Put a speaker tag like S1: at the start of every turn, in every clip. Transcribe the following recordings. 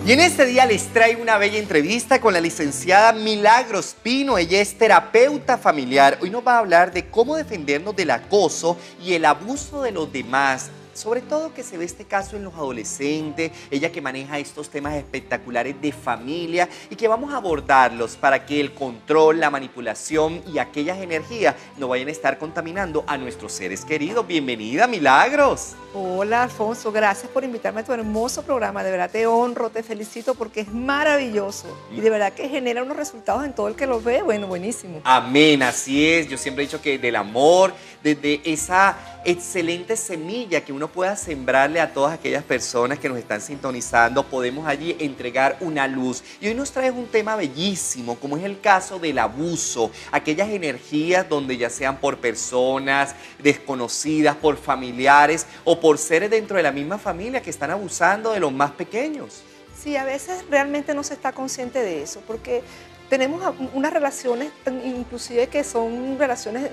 S1: Y en este día les traigo una bella entrevista con la licenciada Milagros Pino. Ella es terapeuta familiar. Hoy nos va a hablar de cómo defendernos del acoso y el abuso de los demás. Sobre todo que se ve este caso en los adolescentes, ella que maneja estos temas espectaculares de familia y que vamos a abordarlos para que el control, la manipulación y aquellas energías no vayan a estar contaminando a nuestros seres queridos. Bienvenida, Milagros.
S2: Hola, Alfonso, gracias por invitarme a tu hermoso programa. De verdad te honro, te felicito porque es maravilloso y de verdad que genera unos resultados en todo el que lo ve. Bueno, buenísimo.
S1: Amén, así es. Yo siempre he dicho que del amor, desde esa excelente semilla que uno pueda sembrarle a todas aquellas personas que nos están sintonizando, podemos allí entregar una luz. Y hoy nos traes un tema bellísimo, como es el caso del abuso, aquellas energías donde ya sean por personas desconocidas, por familiares o por seres dentro de la misma familia que están abusando de los más pequeños.
S2: Sí, a veces realmente no se está consciente de eso porque tenemos unas relaciones, inclusive que son relaciones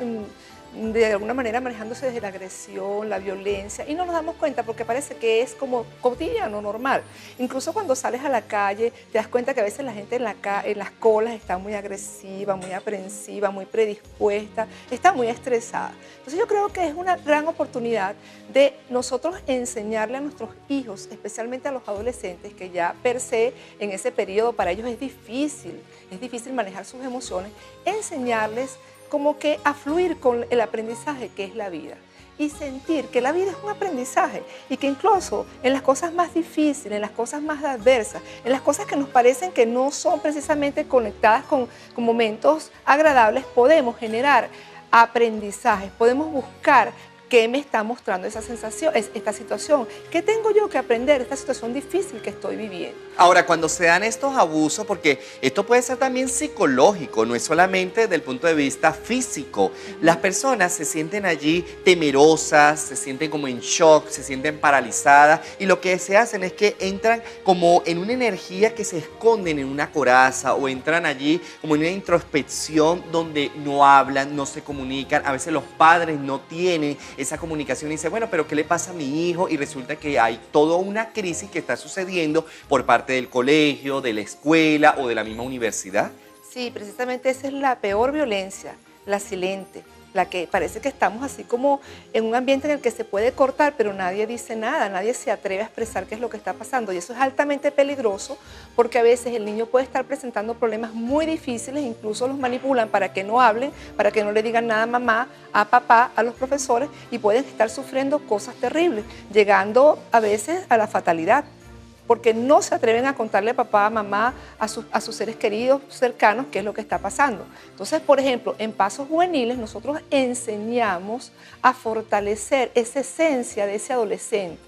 S2: de alguna manera manejándose desde la agresión, la violencia, y no nos damos cuenta porque parece que es como cotidiano, normal. Incluso cuando sales a la calle, te das cuenta que a veces la gente en las colas está muy agresiva, muy aprensiva, muy predispuesta, está muy estresada. Entonces yo creo que es una gran oportunidad de nosotros enseñarle a nuestros hijos, especialmente a los adolescentes, que ya per se en ese periodo para ellos es difícil manejar sus emociones, enseñarles como que a fluir con el aprendizaje que es la vida y sentir que la vida es un aprendizaje y que incluso en las cosas más difíciles, en las cosas más adversas, en las cosas que nos parecen que no son precisamente conectadas con momentos agradables, podemos generar aprendizajes, podemos buscar qué me está mostrando esa sensación, esta situación, qué tengo yo que aprender de esta situación difícil que estoy viviendo.
S1: Ahora, cuando se dan estos abusos, porque esto puede ser también psicológico, no es solamente desde el punto de vista físico, las personas se sienten allí temerosas, se sienten como en shock, se sienten paralizadas y lo que se hacen es que entran como en una energía que se esconden en una coraza o entran allí como en una introspección donde no hablan, no se comunican, a veces los padres no tienen esa comunicación y dicen, bueno, pero ¿qué le pasa a mi hijo? Y resulta que hay toda una crisis que está sucediendo por parte del colegio, de la escuela o de la misma universidad.
S2: Sí, precisamente esa es la peor violencia, la silente, la que parece que estamos así como en un ambiente en el que se puede cortar, pero nadie dice nada, nadie se atreve a expresar qué es lo que está pasando. Y eso es altamente peligroso porque a veces el niño puede estar presentando problemas muy difíciles, incluso los manipulan para que no hablen, para que no le digan nada a mamá, a papá, a los profesores, y pueden estar sufriendo cosas terribles, llegando a veces a la fatalidad, porque no se atreven a contarle a papá, a mamá, a sus seres queridos, cercanos, qué es lo que está pasando. Entonces, por ejemplo, en Pasos Juveniles nosotros enseñamos a fortalecer esa esencia de ese adolescente.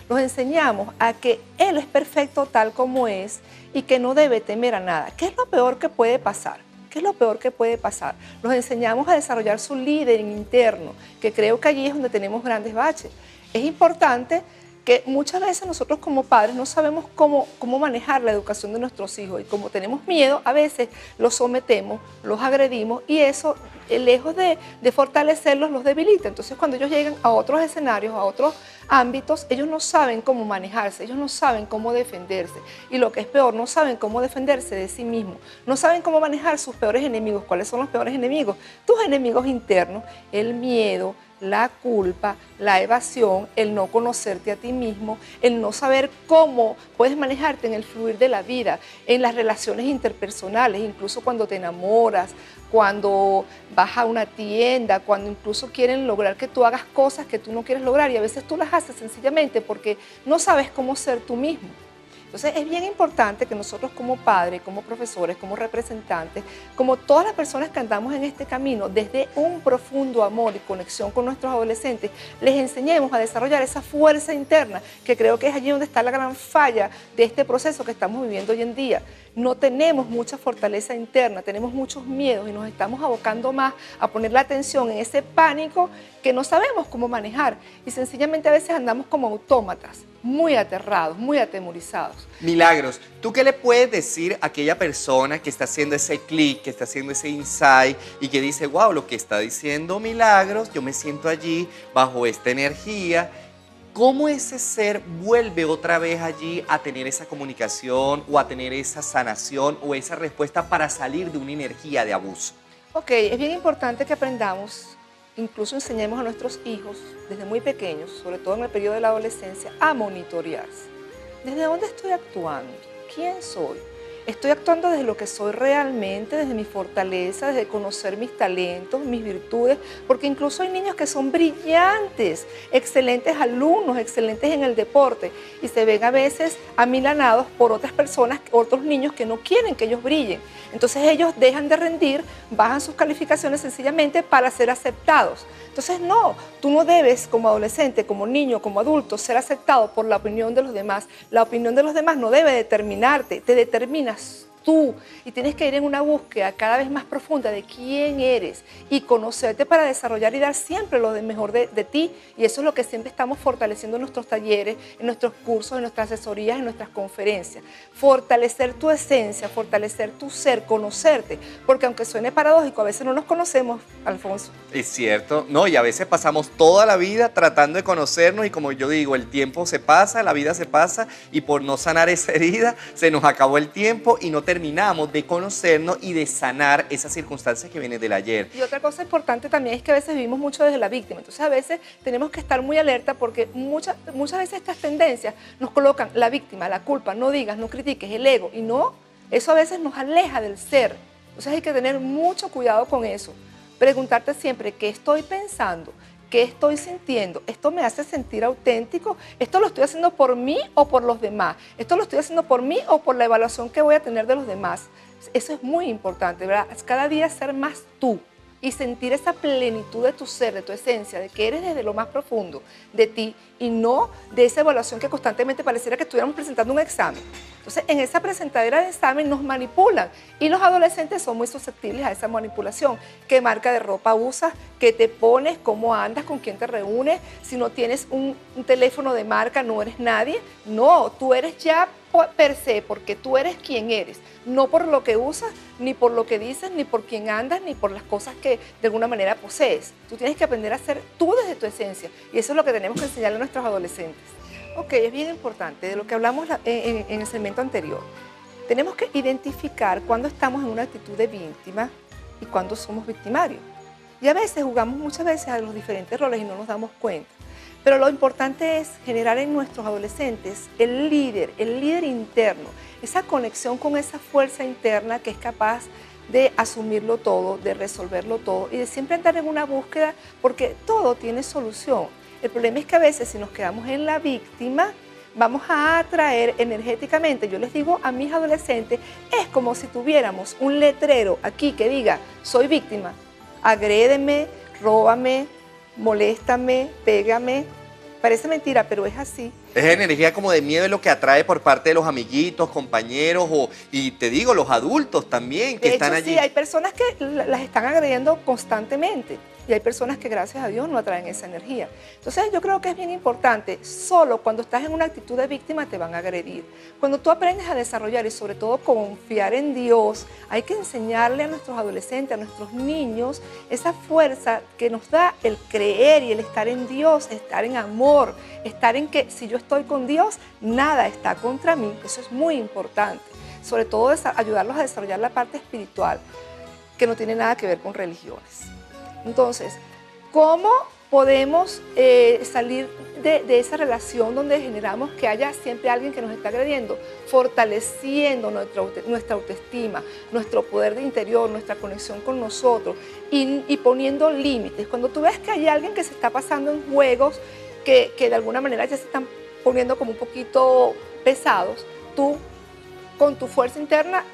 S2: Los enseñamos a que él es perfecto tal como es y que no debe temer a nada. ¿Qué es lo peor que puede pasar? ¿Qué es lo peor que puede pasar? Los enseñamos a desarrollar su líder interno, que creo que allí es donde tenemos grandes baches. Es importante que muchas veces nosotros como padres no sabemos cómo manejar la educación de nuestros hijos y como tenemos miedo, a veces los sometemos, los agredimos y eso, lejos de fortalecerlos, los debilita. Entonces cuando ellos llegan a otros escenarios, a otros ámbitos, ellos no saben cómo manejarse, ellos no saben cómo defenderse y lo que es peor, no saben cómo defenderse de sí mismos, no saben cómo manejar sus peores enemigos. ¿Cuáles son los peores enemigos? Tus enemigos internos, el miedo, la culpa, la evasión, el no conocerte a ti mismo, el no saber cómo puedes manejarte en el fluir de la vida, en las relaciones interpersonales, incluso cuando te enamoras, cuando vas a una tienda, cuando incluso quieren lograr que tú hagas cosas que tú no quieres lograr y a veces tú las haces sencillamente porque no sabes cómo ser tú mismo. Entonces es bien importante que nosotros como padres, como profesores, como representantes, como todas las personas que andamos en este camino, desde un profundo amor y conexión con nuestros adolescentes, les enseñemos a desarrollar esa fuerza interna, que creo que es allí donde está la gran falla de este proceso que estamos viviendo hoy en día. No tenemos mucha fortaleza interna, tenemos muchos miedos y nos estamos abocando más a poner la atención en ese pánico que no sabemos cómo manejar y sencillamente a veces andamos como autómatas, muy aterrados, muy atemorizados.
S1: Milagros, ¿tú qué le puedes decir a aquella persona que está haciendo ese clic, que está haciendo ese insight y que dice, wow, lo que está diciendo Milagros, yo me siento allí bajo esta energía? ¿Cómo ese ser vuelve otra vez allí a tener esa comunicación o a tener esa sanación o esa respuesta para salir de una energía de abuso?
S2: Ok, es bien importante que aprendamos, incluso enseñemos a nuestros hijos desde muy pequeños, sobre todo en el periodo de la adolescencia, a monitorearse. ¿Desde dónde estoy actuando? ¿Quién soy? Estoy actuando desde lo que soy realmente, desde mi fortaleza, desde conocer mis talentos, mis virtudes, porque incluso hay niños que son brillantes, excelentes alumnos, excelentes en el deporte, y se ven a veces amilanados por otras personas, otros niños que no quieren que ellos brillen. Entonces ellos dejan de rendir, bajan sus calificaciones sencillamente para ser aceptados. Entonces no, tú no debes como adolescente, como niño, como adulto, ser aceptado por la opinión de los demás. La opinión de los demás no debe determinarte, te determinas tú, y tienes que ir en una búsqueda cada vez más profunda de quién eres y conocerte para desarrollar y dar siempre lo mejor de ti, y eso es lo que siempre estamos fortaleciendo en nuestros talleres, en nuestros cursos, en nuestras asesorías, en nuestras conferencias. Fortalecer tu esencia, fortalecer tu ser, conocerte, porque aunque suene paradójico, a veces no nos conocemos, Alfonso.
S1: Es cierto, no, y a veces pasamos toda la vida tratando de conocernos y como yo digo, el tiempo se pasa, la vida se pasa y por no sanar esa herida se nos acabó el tiempo y no terminamos de conocernos y de sanar esas circunstancias que vienen del ayer.
S2: Y otra cosa importante también es que a veces vivimos mucho desde la víctima, entonces a veces tenemos que estar muy alerta porque muchas veces estas tendencias nos colocan la víctima, la culpa, no digas, no critiques, el ego, y no, eso a veces nos aleja del ser. Entonces hay que tener mucho cuidado con eso. Preguntarte siempre qué estoy pensando, qué estoy sintiendo, esto me hace sentir auténtico, esto lo estoy haciendo por mí o por los demás, esto lo estoy haciendo por mí o por la evaluación que voy a tener de los demás. Eso es muy importante, ¿verdad? Cada día ser más tú y sentir esa plenitud de tu ser, de tu esencia, de que eres desde lo más profundo de ti y no de esa evaluación que constantemente pareciera que estuviéramos presentando un examen. Entonces, en esa presentadera de examen nos manipulan y los adolescentes son muy susceptibles a esa manipulación. ¿Qué marca de ropa usas? ¿Qué te pones? ¿Cómo andas? ¿Con quién te reúnes? Si no tienes un teléfono de marca, no eres nadie. No, tú eres ya per se, porque tú eres quien eres, no por lo que usas, ni por lo que dices, ni por quién andas, ni por las cosas que de alguna manera posees. Tú tienes que aprender a ser tú desde tu esencia y eso es lo que tenemos que enseñarle a nuestros adolescentes. Ok, es bien importante de lo que hablamos en el segmento anterior. Tenemos que identificar cuándo estamos en una actitud de víctima y cuándo somos victimarios. Y a veces jugamos muchas veces a los diferentes roles y no nos damos cuenta. Pero lo importante es generar en nuestros adolescentes el líder interno, esa conexión con esa fuerza interna que es capaz de asumirlo todo, de resolverlo todo y de siempre andar en una búsqueda porque todo tiene solución. El problema es que a veces si nos quedamos en la víctima, vamos a atraer energéticamente, yo les digo a mis adolescentes, es como si tuviéramos un letrero aquí que diga, soy víctima, agrédeme, róbame, moléstame, pégame. Parece mentira, pero es así.
S1: Es energía como de miedo, es lo que atrae por parte de los amiguitos, compañeros y te digo, los adultos también que están allí.
S2: Sí, hay personas que las están agrediendo constantemente y hay personas que gracias a Dios no atraen esa energía. Entonces yo creo que es bien importante, solo cuando estás en una actitud de víctima te van a agredir. Cuando tú aprendes a desarrollar y sobre todo confiar en Dios, hay que enseñarle a nuestros adolescentes, a nuestros niños, esa fuerza que nos da el creer y el estar en Dios, estar en amor, estar en que si yo estoy con Dios, nada está contra mí. Eso es muy importante. Sobre todo ayudarlos a desarrollar la parte espiritual, que no tiene nada que ver con religiones. Entonces, ¿cómo podemos salir de esa relación donde generamos que haya siempre alguien que nos está agrediendo? Fortaleciendo nuestra autoestima, nuestro poder de interior, nuestra conexión con nosotros y poniendo límites. Cuando tú ves que hay alguien que se está pasando en juegos que de alguna manera ya se están poniendo como un poquito pesados, tú con tu fuerza interna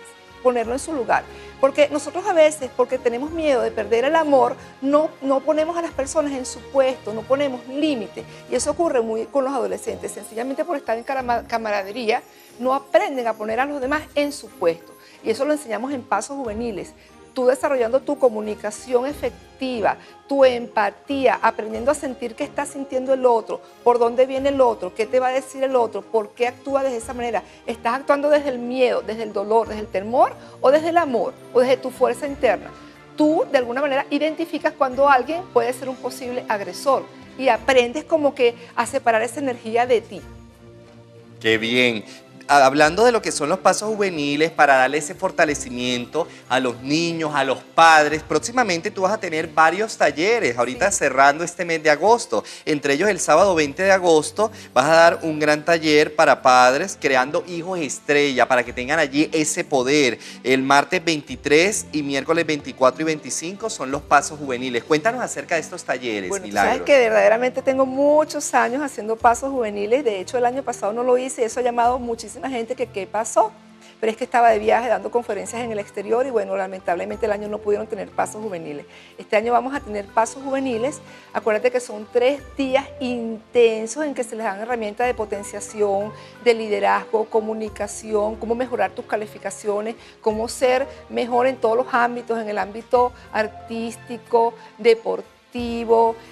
S2: ponerlo en su lugar. Porque nosotros a veces, porque tenemos miedo de perder el amor, no ponemos a las personas en su puesto, no ponemos límites. Y eso ocurre muy con los adolescentes. Sencillamente por estar en camaradería, no aprenden a poner a los demás en su puesto. Y eso lo enseñamos en Pasos Juveniles. Tú desarrollando tu comunicación efectiva, tu empatía, aprendiendo a sentir qué está sintiendo el otro, por dónde viene el otro, qué te va a decir el otro, por qué actúa de esa manera. ¿Estás actuando desde el miedo, desde el dolor, desde el temor o desde el amor o desde tu fuerza interna? Tú de alguna manera identificas cuando alguien puede ser un posible agresor. y aprendes como que a separar esa energía de ti.
S1: Qué bien. Hablando de lo que son los pasos juveniles para darle ese fortalecimiento a los niños, a los padres, próximamente tú vas a tener varios talleres, ahorita cerrando este mes de agosto. Entre ellos el sábado 20 de agosto vas a dar un gran taller para padres creando hijos estrella para que tengan allí ese poder. El martes 23 y miércoles 24 y 25 son los pasos juveniles. Cuéntanos acerca de estos talleres,
S2: Bueno, tú
S1: Milagros.
S2: sabes que verdaderamente tengo muchos años haciendo pasos juveniles. De hecho, el año pasado no lo hice y eso ha llamado muchísima gente que qué pasó, pero es que estaba de viaje dando conferencias en el exterior y bueno, lamentablemente el año no pudieron tener pasos juveniles. Este año vamos a tener pasos juveniles. Acuérdate que son 3 días intensos en que se les dan herramientas de potenciación, de liderazgo, comunicación, cómo mejorar tus calificaciones, cómo ser mejor en todos los ámbitos, en el ámbito artístico, deportivo,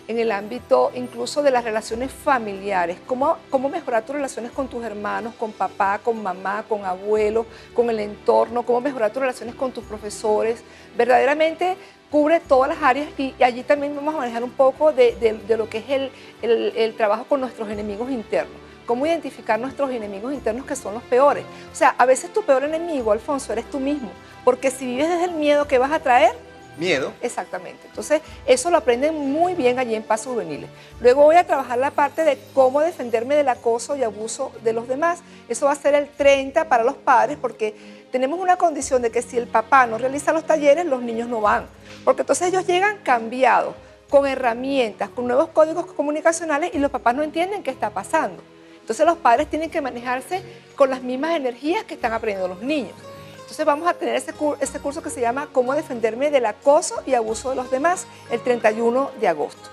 S2: en el ámbito incluso de las relaciones familiares, cómo mejorar tus relaciones con tus hermanos, con papá, con mamá, con abuelos, con el entorno, cómo mejorar tus relaciones con tus profesores. Verdaderamente cubre todas las áreas y allí también vamos a manejar un poco de lo que es el trabajo con nuestros enemigos internos. Cómo identificar nuestros enemigos internos que son los peores. O sea, a veces tu peor enemigo, Alfonso, eres tú mismo, porque si vives desde el miedo, ¿qué vas a traer?
S1: Miedo.
S2: Exactamente. Entonces, eso lo aprenden muy bien allí en Pasos Juveniles. Luego voy a trabajar la parte de cómo defenderme del acoso y abuso de los demás. Eso va a ser el 30 para los padres porque tenemos una condición de que si el papá no realiza los talleres, los niños no van. Porque entonces ellos llegan cambiados, con herramientas, con nuevos códigos comunicacionales y los papás no entienden qué está pasando. Entonces los padres tienen que manejarse con las mismas energías que están aprendiendo los niños. Entonces vamos a tener ese curso que se llama Cómo defenderme del acoso y abuso de los demás el 31 de agosto.